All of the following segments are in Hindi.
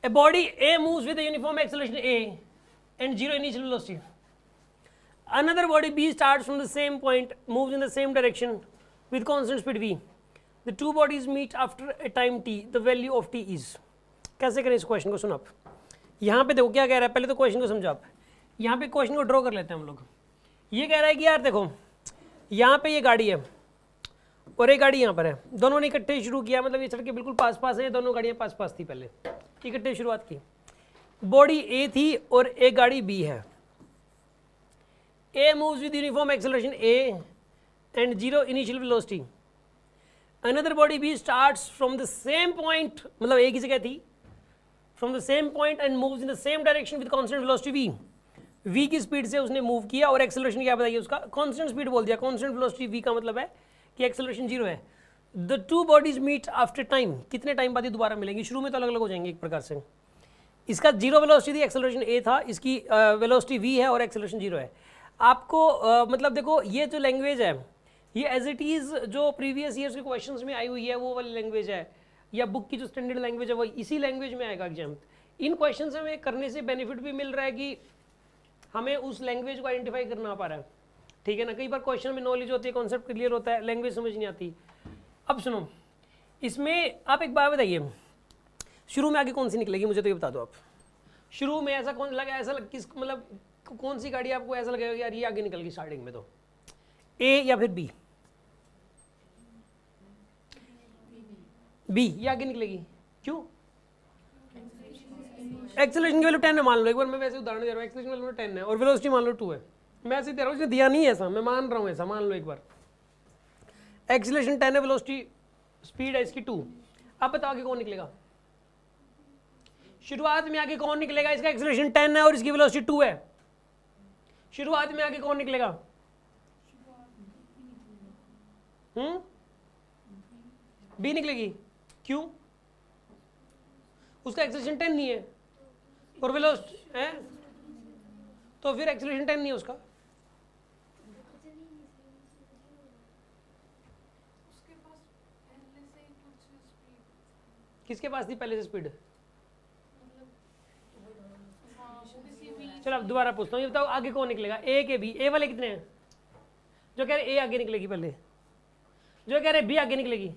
A body A moves with a uniform acceleration A and zero initial velocity. Another body B starts from the same point, moves in the same direction with constant speed V. The two bodies meet after a time t. The value of t is. कैसे करें इस क्वेश्चन को? सुनो आप, यहाँ पे देखो क्या कह रहा है, पहले तो क्वेश्चन को समझो आप। यहाँ पे क्वेश्चन को ड्रॉ कर लेते हैं हम लोग। ये कह रहा है कि यार देखो, यहाँ पे ये गाड़ी है और एक गाड़ी यहाँ पर है, दोनों ने इकट्ठे शुरू किया, मतलब ये सड़कें बिल्कुल पास पास है, दोनों गाड़ियाँ पास पास थी, पहले इकट्ठे शुरुआत की। बॉडी ए थी और एक गाड़ी बी है। A moves with uniform acceleration A and zero initial velocity. Another body B starts from the same point, मतलब एक ही जगह थी, from the same point and moves in the same direction with constant velocity V. V की स्पीड से उसने मूव किया और एक्सेलरेशन क्या बताइए उसका? कांस्टेंट स्पीड बोल दिया। कांस्टेंट वेलोसिटी V का मतलब है कि एक्सेलरेशन जीरो है। The two bodies meet after time, कितने टाइम बाद ये दोबारा मिलेंगी? शुरू में तो अलग अलग हो जाएंगे एक प्रकार से। इसका जीरो वेलोसिटी थी, एक्सेलरेशन A था, इसकी वेलोसिटी V है और एक्सेलरेशन जीरो है। आपको मतलब देखो ये जो लैंग्वेज है ये एज इट इज़ जो प्रीवियस ईयर्स के क्वेश्चंस में आई हुई है वो वाली लैंग्वेज है, या बुक की जो स्टैंडर्ड लैंग्वेज है वो इसी लैंग्वेज में आएगा एग्जाम। इन क्वेश्चन से हमें करने से बेनिफिट भी मिल रहा है कि हमें उस लैंग्वेज को आइडेंटिफाई करना आ पा रहा है, ठीक है ना। कई बार क्वेश्चन में नॉलेज होती है, कॉन्सेप्ट क्लियर होता है, लैंग्वेज समझ नहीं आती। अब सुनो, इसमें आप एक बात बताइए, शुरू में आगे कौन सी निकलेगी मुझे तो ये बता दो आप। शुरू में ऐसा कौन लगा, ऐसा किस मतलब कौन सी गाड़ी आपको ऐसा लगेगा यार ये आगे निकल गई स्टार्टिंग में? तो ए या फिर बी? बी ये आगे निकलेगी, क्यों? एक्सेलरेशन की वैल्यू 10 है मान लो, एक बार मैं वैसे उदाहरण दे रहा हूँ, एक्सेलरेशन की वैल्यू 10 है और वेलोसिटी मान लो 2 है। मैं ऐसे दे रहा हूँ, इसने दिया नहीं है ऐसा, मैं मान रहा हूँ ऐसा, मान लो एक बार एक्सेलरेशन 10 है, वेलोसिटी स्पीड है इसकी 2। अब बताओ आगे कौन निकलेगा? शुरुआत में आगे कौन निकलेगा? इसका एक्सेलरेशन 10 है और इसकी वेलोसिटी 2 है। शुरुआत में आगे कौन निकलेगा? बी निकलेगी, क्यों? उसका एक्सेलरेशन 10 नहीं है और वेलोसिटी है, तो फिर एक्सेलरेशन 10 नहीं है उसका। किसके पास थी पहले से स्पीड? चलो अब दोबारा पूछता हूँ, ये बताओ आगे कौन निकलेगा? ए के बी? ए वाले कितने हैं? जो कह रहे ए आगे निकलेगी पहले, जो कह रहे बी आगे निकलेगी,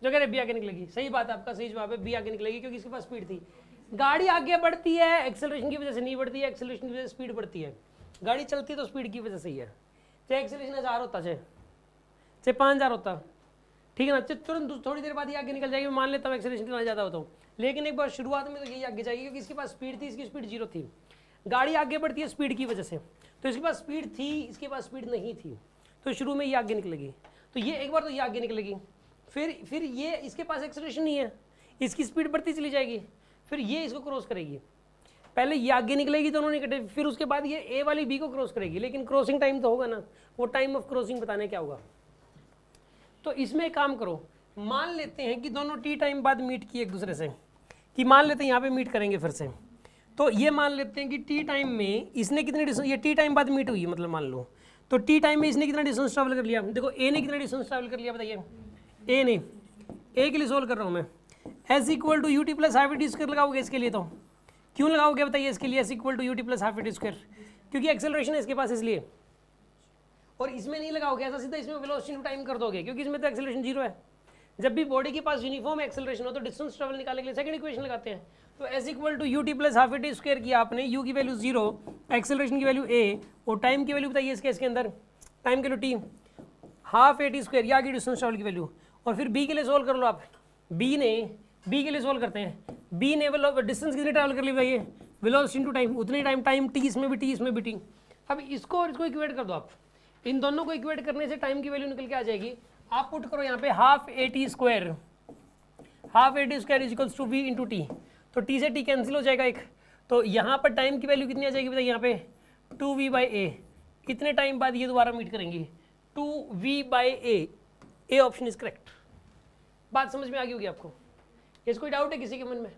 जो कह रहे बी आगे निकलेगी। सही बात है, आपका सही जवाब है, बी आगे निकलेगी क्योंकि इसके पास स्पीड थी। गाड़ी आगे बढ़ती है एक्सेलरेशन की वजह से नहीं बढ़ती है, एक्सेलरेशन की वजह से स्पीड बढ़ती है। गाड़ी चलती है तो स्पीड की वजह से ही है, चाहे एक्सेलरेशन 1000 होता, चाहे 5000 होता, ठीक है ना। तुरंत थोड़ी देर बाद ये आगे निकल जाएगी, मान लेता हूँ एक्सेलरेशन कितना ज़्यादा होता हूँ, लेकिन एक बार शुरुआत में तो यही आगे जाएगी क्योंकि इसके पास स्पीड थी, इसकी स्पीड जीरो थी। गाड़ी आगे बढ़ती है स्पीड की वजह से, तो इसके पास स्पीड थी, इसके पास स्पीड नहीं थी, तो शुरू में ये आगे निकलेगी। तो ये एक बार तो ये आगे निकलेगी, फिर ये इसके पास एक्सेलरेशन नहीं है, इसकी स्पीड बढ़ती चली जाएगी, फिर ये इसको क्रॉस करेगी। पहले ये आगे निकलेगी दोनों निकटे, फिर उसके बाद ये ए वाली बी को क्रॉस करेगी, लेकिन क्रॉसिंग टाइम तो होगा ना, वो टाइम ऑफ क्रॉसिंग बताने क्या होगा। तो इसमें एक काम करो, मान लेते हैं कि दोनों टी टाइम बाद मीट किए एक दूसरे से, कि मान लेते हैं यहाँ पे मीट करेंगे फिर से, तो ये मान लेते हैं कि टी टाइम में इसने कितने डिस्टेंस, ये टी टाइम बाद मीट हुई मतलब मान लो, तो टी टाइम में इसने कितना डिस्टेंस ट्रैवल कर लिया? देखो ए ने कितना डिस्टेंस ट्रैवल कर लिया बताइए? ए ने, ए के लिए सोल्व कर रहा हूँ मैं, S equal to u t plus half a t square लगाओगे इसके लिए, तो क्यों लगाओगे बताइए इसके लिए S equal to u t plus half a t square? क्योंकि एक्सेलरेशन है इसके पास इसलिए। और इसमें नहीं लगाओगे ऐसा सीधा, इसमें वेलोसिटी टाइम कर दोगे क्योंकि इसमें तो एक्सेलरेशन जीरो है। जब भी बॉडी के पास यूनिफॉर्म एक्सेलरेशन हो तो डिस्टेंस ट्रैवल निकालने के लिए सेकंड इक्वेशन लगाते हैं। तो S equal to u t plus half a t square किया आपने, यू की वैल्यू 0, एक्सेलरेशन की वैल्यू ए और टाइम की वैल्यू बताइए इसके अंदर, टाइम के लिए T, half a t square या की डिस्टेंस ट्रैवल की वैल्यू। और फिर बी के लिए सोल्व कर लो आप, बी के लिए सोल्व करते हैं, बी ने डिस्टेंस कितनी ट्रैवल कर ली बताइए? वेलोसिटी इनटू टाइम, उतनी टाइम टी, इसमें भी टी, इसमें भी टी। अब इसको और इसको इक्वेट कर दो आप, इन दोनों को इक्वेट करने से टाइम की वैल्यू निकल के आ जाएगी। आप पुट करो यहाँ पे half a t square, half a t square is equals to v into t, तो टी से टी कैंसिल हो जाएगा एक, तो यहाँ पर टाइम की वैल्यू कितनी आ जाएगी बताइए? यहाँ पे 2v बाई ए। कितने टाइम बाद ये दोबारा मीट करेंगी? 2v by A option is correct. बात समझ में आ गई होगी आपको? इसको डाउट है किसी के मन में?